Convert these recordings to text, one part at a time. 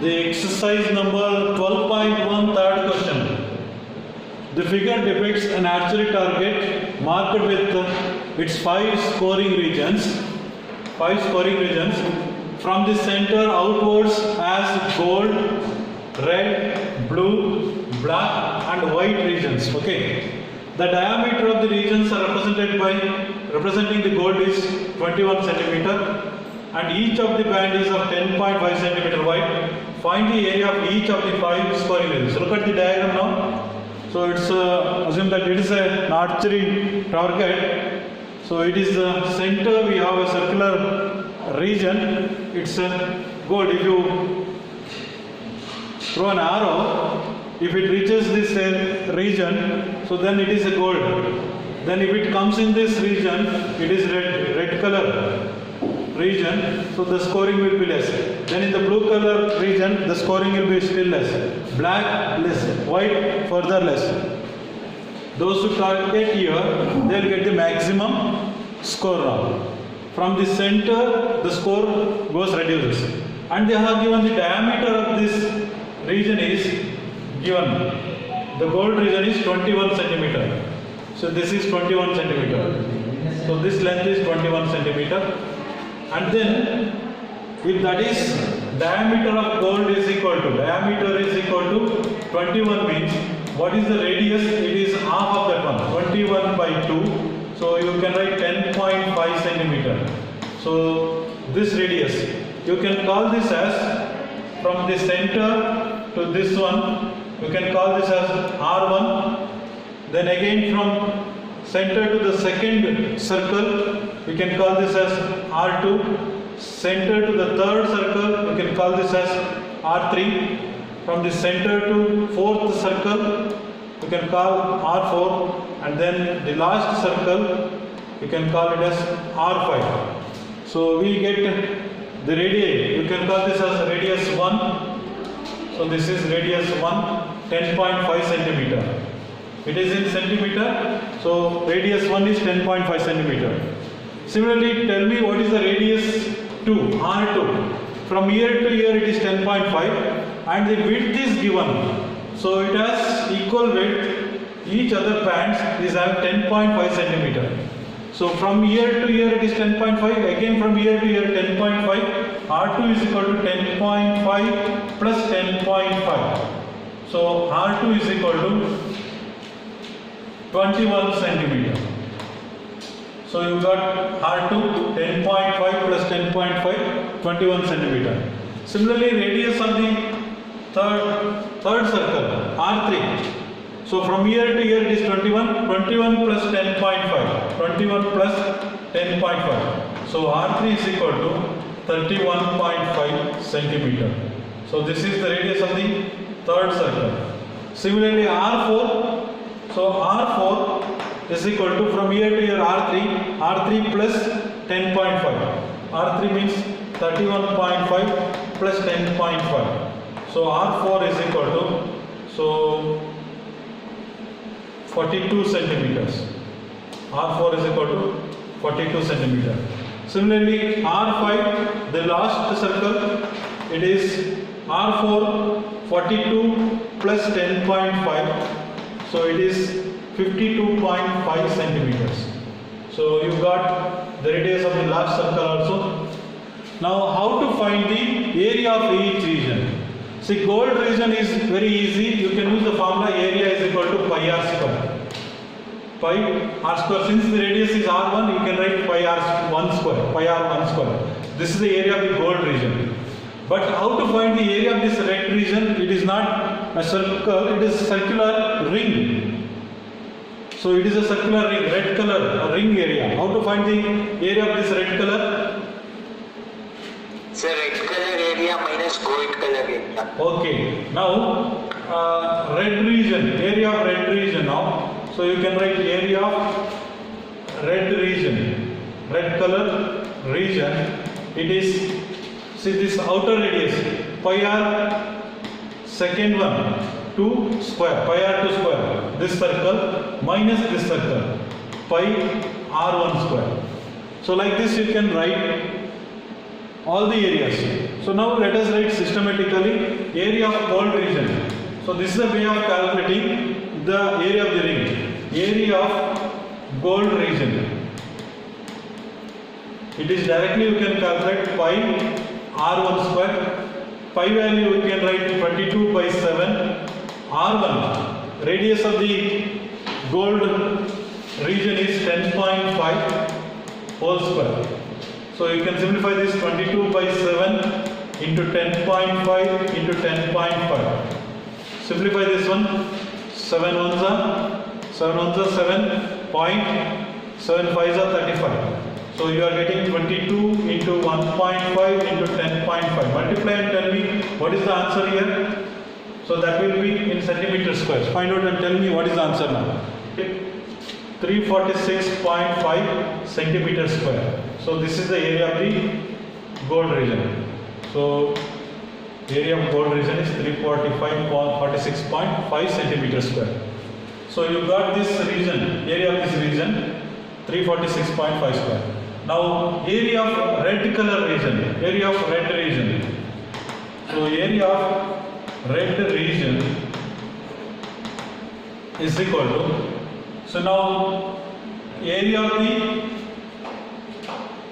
The exercise number 12.1 third question. The figure depicts an archery target marked with its 5 scoring regions. From the center outwards as gold, red, blue, black and white regions. Okay. The diameter of the regions are representing the gold is 21 centimeter and each of the band is of 10.5 centimeter wide. Find the area of each of the 5 scoring regions. Look at the diagram now. So it's assume that it is an archery target. So it is the center, we have a circular region. It's a gold. If you throw an arrow, if it reaches this region, so then it is a gold. Then if it comes in this region, it is red color region, so the scoring will be less. Then in the blue color region, the scoring will be still less. Black less, white further less. Those who target here, they will get the maximum score now. From the center, the score goes reduces. And they have given the diameter of this region is given. The gold region is 21 centimeter. So this is 21 centimeter. So this length is 21 centimeter. And then, if that is diameter of gold is equal to, diameter is equal to 21 means, what is the radius? It is half of that one, 21 by 2. So you can write 10.5 centimeter. So this radius, you can call this as, from the center to this one, you can call this as R1. Then again from center to the second circle, we can call this as R2. Center to the third circle, we can call this as R3. From the center to fourth circle, we can call R4. And then the last circle, we can call it as R5. So we get the radii. You can call this as radius 1. So this is radius 1, 10.5 centimeter. It is in centimeter, so radius 1 is 10.5 centimeter. Similarly, tell me what is the radius 2, R2. From here to here it is 10.5 and the width is given. So it has equal width, each other bands is have 10.5 centimeter. So from here to here it is 10.5, again from here to here 10.5, R2 is equal to 10.5 plus 10.5. So R2 is equal to 21 centimeter. So you got R2 10.5 plus 10.5, 21 centimeter. Similarly, radius of the third circle, R3. So from here to here it is 21, 21 plus 10.5, 21 plus 10.5. So R3 is equal to 31.5 centimeter. So this is the radius of the third circle. Similarly, R4. So R4 is equal to, from here to here R3, R3 plus 10.5. R3 means 31.5 plus 10.5. So R4 is equal to, so 42 centimeters. R4 is equal to 42 centimeters. Similarly, R5, the last circle, it is R4 42 plus 10.5. So it is 52.5 centimeters. So you got the radius of the last circle also. Now how to find the area of each region? See, gold region is very easy. You can use the formula area is equal to pi r square. Pi r square. Since the radius is r1, you can write pi r1 square. Pi r1 square. This is the area of the gold region. But how to find the area of this red region? It is not a circle, it is a circular ring. So it is a circular ring, red color, a ring area. How to find the area of this red color? Sir, red color area minus gold color area. Okay. Now, red region, area of red region now. So you can write area of red region, red color region. It is, see this outer radius, pi r second one, 2 square, pi r2 square, this circle minus this circle, pi r1 square. So like this you can write all the areas. So now let us write systematically area of gold region. So this is the way of calculating the area of the ring. Area of gold region. It is directly you can calculate pi r1 square. Pi value you can write 22 by 7. R1 radius of the gold region is 10.5 whole square. So you can simplify this 22 by 7 into 10.5 into 10.5. Simplify this one. 7 ones are 7 point 7 5s are 35. So you are getting 22 into 1.5 into 10.5. Multiply and tell me what is the answer here. So that will be in centimeter squares. Find out and tell me what is the answer now. 346.5 centimeter square. So this is the area of the gold region. So area of gold region is 346.5 centimeter square. So you got this region, area of this region 346.5 square. Now area of red color region, area of red region. So area of red region is equal to, so now area of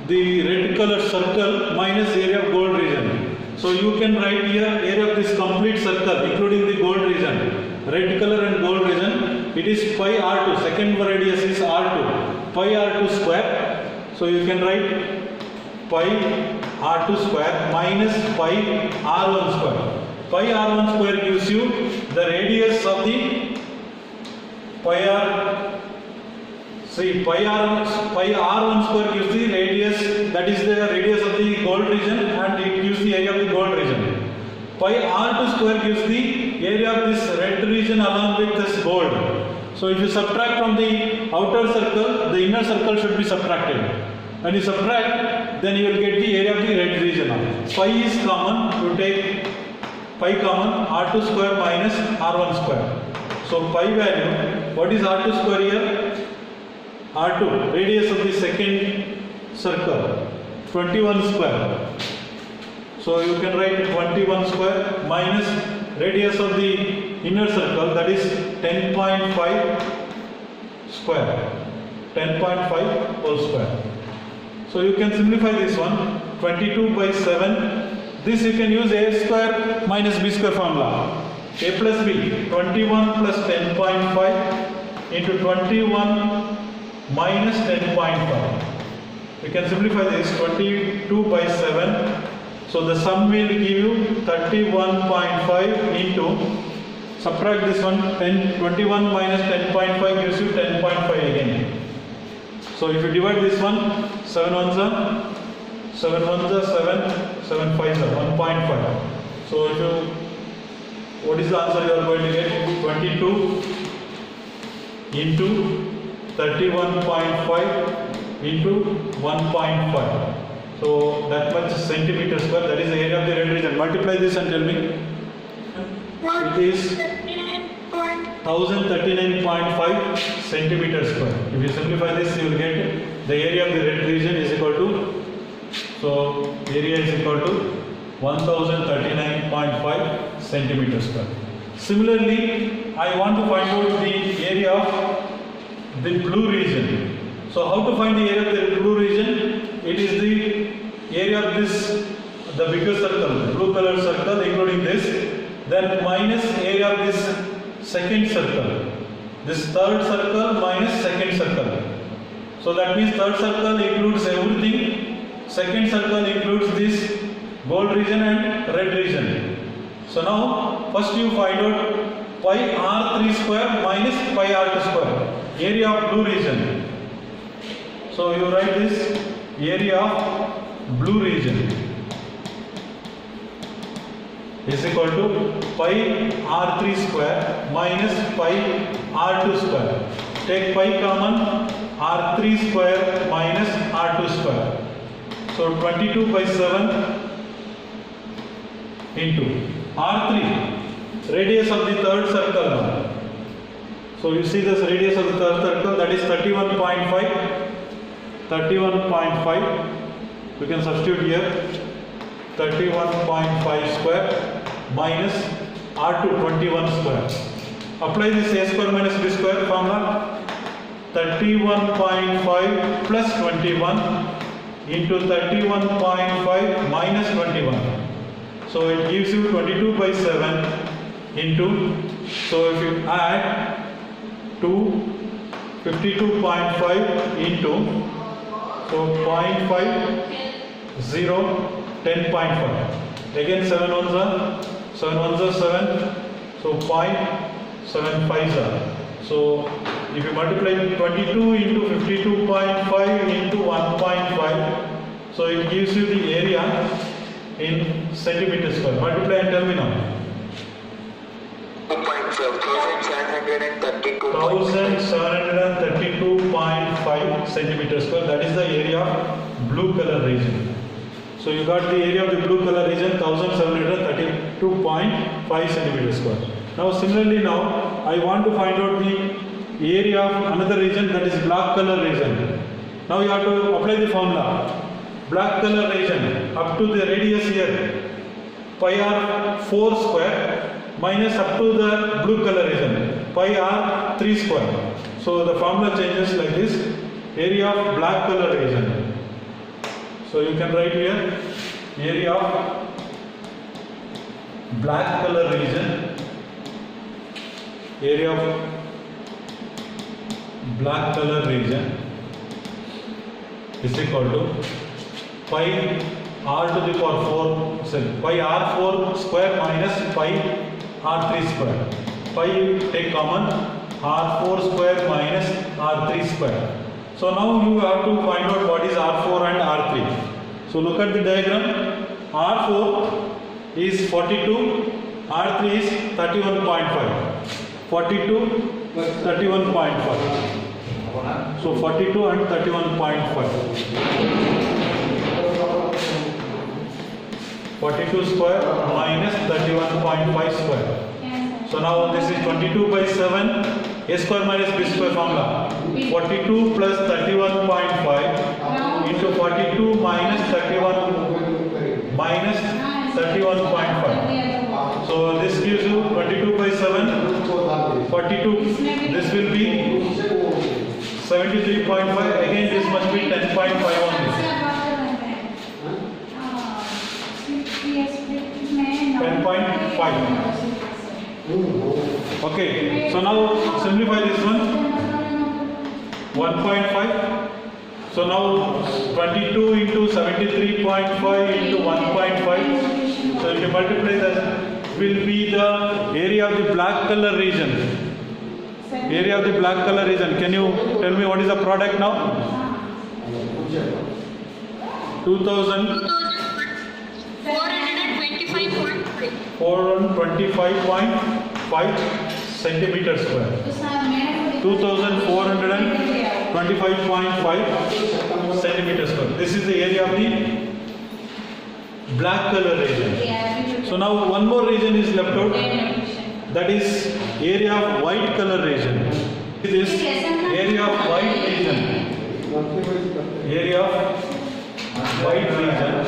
the red color circle minus area of gold region. So you can write here area of this complete circle including the gold region, red color and gold region. It is pi r2, second radius is r2, pi r2 square. So you can write pi r2 square minus pi r1 square. Pi r1 square gives you the radius of the pi r. See, pi r1 square gives the radius, that is the radius of the gold region, and it gives the area of the gold region. Pi r2 square gives the area of this red region along with this gold. So if you subtract from the outer circle, the inner circle should be subtracted. When you subtract, then you will get the area of the red region. Pi is common, you take pi common, r2 square minus r1 square. So pi value, what is r2 square here? R2, radius of the second circle, 21 square. So you can write 21 square minus radius of the inner circle, that is 10.5 square, 10.5 whole square. So you can simplify this one, 22 by 7. This you can use a square minus b square formula. A plus b, 21 plus 10.5 into 21 minus 10.5. You can simplify this 22 by 7. So the sum will give you 31.5 into, subtract this one, 21 minus 10.5 gives you 10.5 again. So if you divide this one, 7 ones are 7, 7 5s are 1.5. So if you, what is the answer you are going to get? 22 into 31.5 into 1.5. So that much centimeter square, that is the area of the red region. Multiply this and tell me. It is 1039.5 centimeter square. If you simplify this, you will get the area of the red region is equal to, so area is equal to 1039.5 centimeter square. Similarly, I want to find out the area of the blue region. So how to find the area of the blue region? It is the area of this, the bigger circle, blue color circle including this, then minus area of this second circle. This third circle minus second circle. So that means third circle includes everything, second circle includes this gold region and red region. So now first you find out pi r3 square minus pi r2 square, area of blue region. So you write this area of blue region is equal to pi r3 square minus pi r2 square. Take pi common, r3 square minus r2 square. So 22 by 7 into r3, radius of the third circle now. So you see this radius of the third circle, that is 31.5. 31.5. We can substitute here 31.5 square minus R2 21 square. Apply this A square minus B square formula. 31.5 plus 21 into 31.5 minus 21. So it gives you 22 by 7 into, so if you add to 52.5 into, so 0.5, 0, 10.5. Again 7 ones are 7, so 0.75 are. So if you multiply 22 into 52.5 into 1.5, so it gives you the area in centimeters square. Multiply and tell me now. 1732.5 centimeters square. That is the area of blue color region. So you got the area of the blue color region 1732.5 centimeters square. Now similarly now I want to find out the area of another region, that is black color region. Now you have to apply the formula. Black color region up to the radius here pi r 4 square minus up to the blue color region pi r 3 square. So the formula changes like this. Area of black color region. So you can write here area of black color region. Area of black color region is equal to pi r to the power 4, sorry, pi r4 square minus pi r3 square. Pi take common, r4 square minus r3 square. So now you have to find out what is r4 and r3. So look at the diagram. r4 is 42, r3 is 31.5. 42, 31.5. So 42 and 31.5. 42 square minus 31.5 square. So now this is 22 by 7. A square minus B square formula. 42 plus 31.5 into 42 minus 31 minus 31.5. So this gives you 22 by 7. 42. This will be 73.5. Again this must be 10.5 only. 10.5. Okay, so now simplify this one. 1.5. So now 22 into 73.5 into 1.5. So if you multiply that, will be the area of the black color region. Area of the black color region. Can you tell me what is the product now? 425.5 centimeters square. 2425.5 centimeters square. This is the area of the black color region. So now one more region is left out. That is area of white color region. This area of white region. Area of white region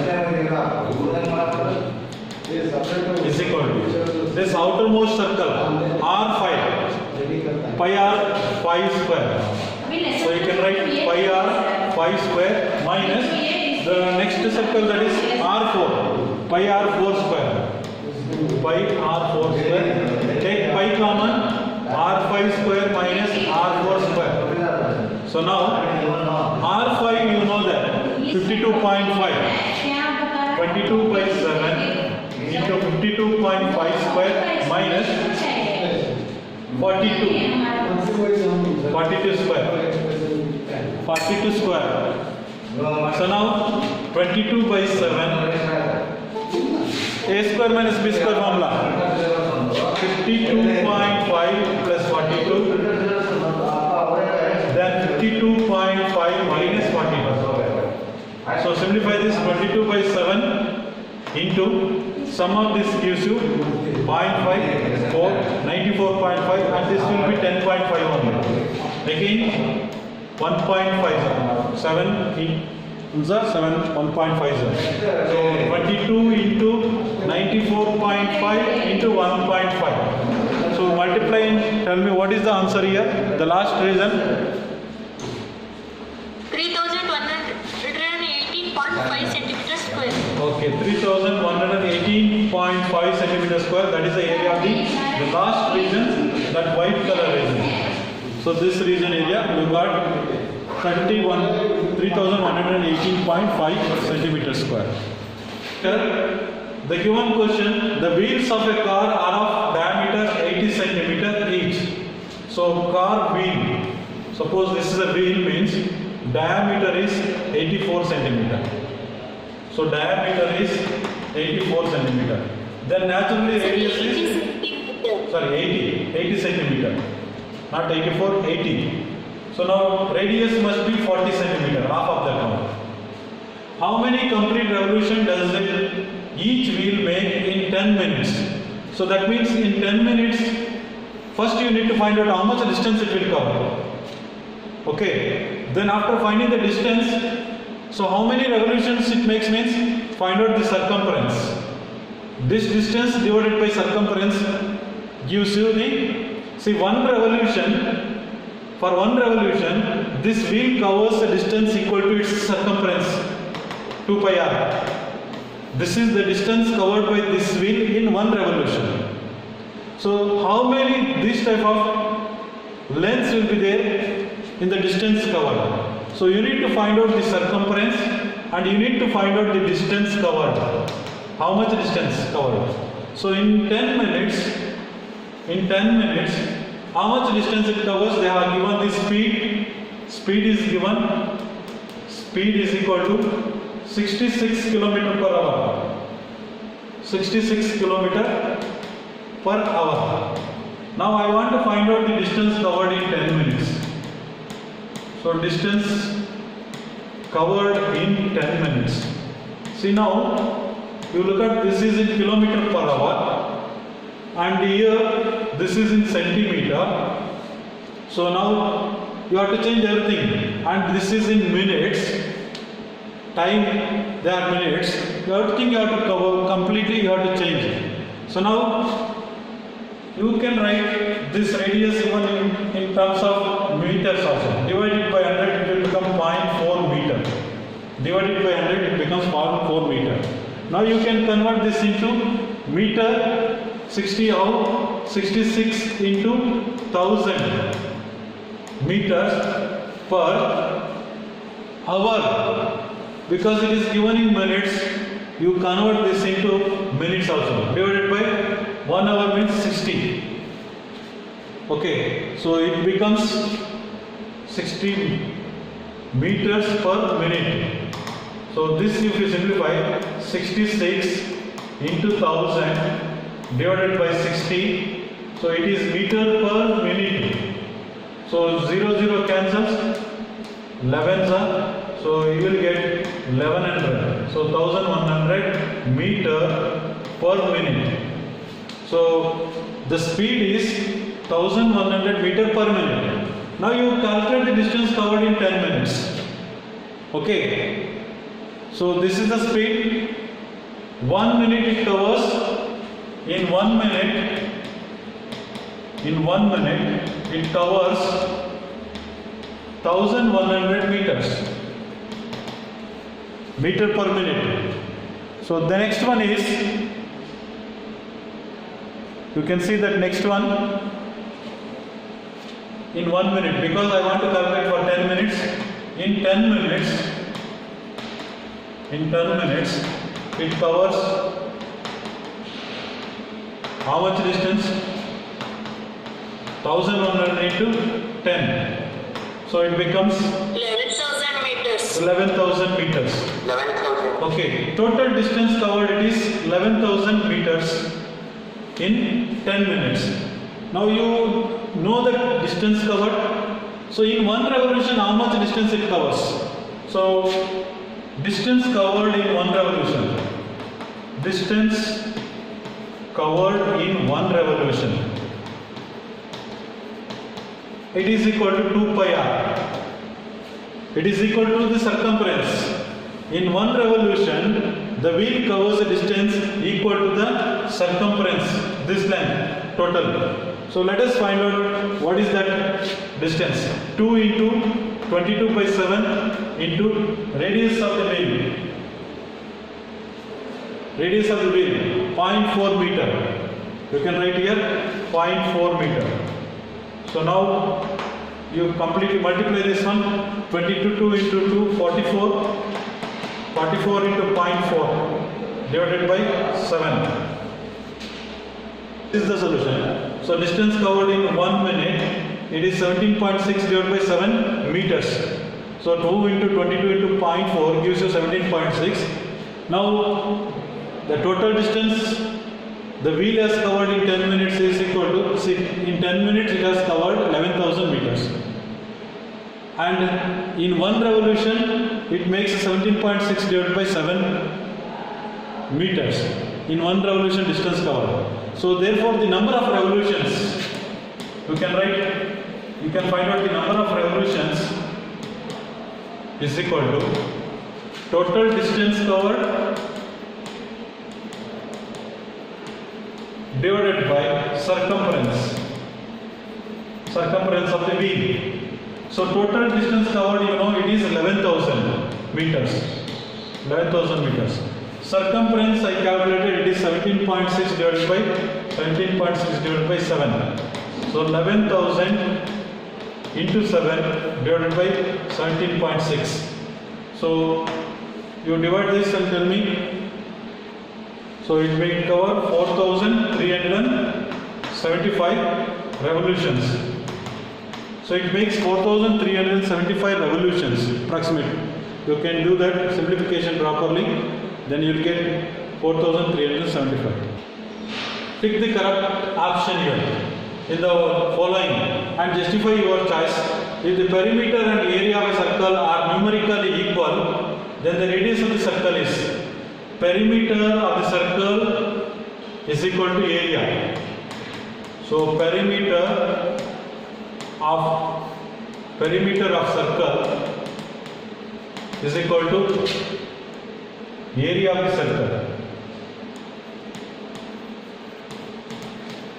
is equal to this outermost circle R5 pi r5 square. So you can write pi r5 square minus the next circle, that is R4 pi r4 square. Pi r4 square. Take pi common, r5 square minus r4 square. So now r5 you know that 52.5. 22 by 7 into 52.5 square minus 42. 42 square. 42 square. So now 22 by 7. A square minus B square formula. 52.5 plus 42. Then 52.5 minus 42. So simplify this. 22 by 7 into sum of this gives you 0.5, 4, 94.5, and this will be 10.5 only. Again 1.5, 7 1.5. So 22 into 94.5 into 1.5. So multiply and tell me what is the answer here. The last reason. 3118.5 centimeters square. Okay, 3118.5 centimeters square. That is the area of the last region, that white color region. So this region area we got 3118.5 centimeters square. Here, the given question: the wheels of a car are of diameter 80 centimeter each. So car wheel. Suppose this is a wheel, means diameter is 84 centimeter. So diameter is 84 centimeter. Then naturally radius is 80 centimeter. Not 84, 80. So now radius must be 40 centimeter, half of that one. How many complete revolution does each wheel make in 10 minutes? So that means in 10 minutes, first you need to find out how much distance it will cover. Okay. Then after finding the distance, so how many revolutions it makes means find out the circumference. This distance divided by circumference gives you the, see, one revolution. For one revolution, this wheel covers a distance equal to its circumference, 2 pi r. This is the distance covered by this wheel in one revolution. So how many this type of lengths will be there in the distance covered? So you need to find out the circumference and you need to find out the distance covered. How much distance covered? So in 10 minutes, how much distance it covers? They have given the speed. Speed is given. Speed is equal to 66 km per hour. 66 km per hour. Now I want to find out the distance covered in 10 minutes. So distance covered in 10 minutes. See now, you look at this is in kilometer per hour and here this is in centimeter. So now you have to change everything, and this is in minutes. Time, they are minutes. Everything you have to cover completely, you have to change it. So now you can write this radius even in terms of meters also. Divided by 100 it will become 0.4 meter. Divided by 100 it becomes 0.4 meter. Now you can convert this into meter. 66 into 1000 meters per hour. Because it is given in minutes, you convert this into minutes also. Divided by 1 hour means 60. Okay, so it becomes 60 meters per minute. So this, if you simplify, 66 into 1000 divided by 60, so it is meter per minute. So 0 cancels, 11s are, so you will get 1100. So 1100 meter per minute. So the speed is 1100 meter per minute. Now you calculate the distance covered in 10 minutes. Okay. So this is the speed. 1 minute it covers. In 1 minute it covers 1100 meters. Meter per minute. So the next one is, you can see that next one in 1 minute, because I want to calculate for 10 minutes. In 10 minutes it covers how much distance? 1100 into 10. So it becomes 11,000 meters. 11,000 meters. 11,000. Okay, total distance covered it is 11,000 meters in 10 minutes. Now you know the distance covered. So in one revolution, how much distance it covers? So distance covered in one revolution. Distance covered in one revolution. It is equal to 2 pi r. It is equal to the circumference. In one revolution, the wheel covers a distance equal to the circumference, this length, total. So let us find out what is that distance. 2 into 22 by 7 into radius of the wheel. Radius of the wheel, 0.4 meter. You can write here 0.4 meter. So now you completely multiply this one. 22 into 2, 44. 44 into 0.4 divided by 7. This is the solution. So distance covered in 1 minute, it is 17.6 divided by 7 meters. So 2 into 22 into 0.4 gives you 17.6. Now the total distance the wheel has covered in 10 minutes is equal to, see, in 10 minutes it has covered 11,000 meters. And in one revolution, it makes 17.6 divided by 7 meters. In one revolution distance covered. So therefore the number of revolutions, you can find out the number of revolutions is equal to total distance covered divided by circumference of the wheel. So total distance covered, you know, it is 11,000 meters. 11,000 meters. Circumference I calculated, it is 17.6 divided by 7. So 11,000 into 7 divided by 17.6. So you divide this and tell me. So it may cover 4,375 revolutions. So it makes 4,375 revolutions approximately. You can do that simplification properly, then you will get 4,375. Pick the correct option here in the following and justify your choice. If the perimeter and area of a circle are numerically equal, then the radius of the circle is perimeter of the circle is equal to area. So perimeter of circle is equal to area of the circle.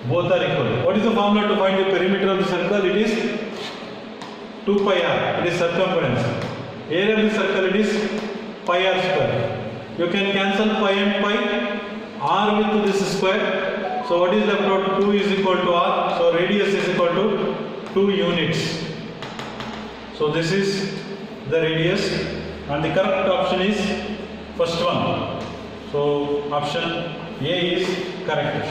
Both are equal. What is the formula to find the perimeter of the circle? It is 2 pi r. It is circumference. Area of the circle, it is pi r square. You can cancel pi and pi. R with this square. So what is left out? 2 is equal to r. So radius is equal to 2 units. So this is the radius, and the correct option is first one. So option A is correct.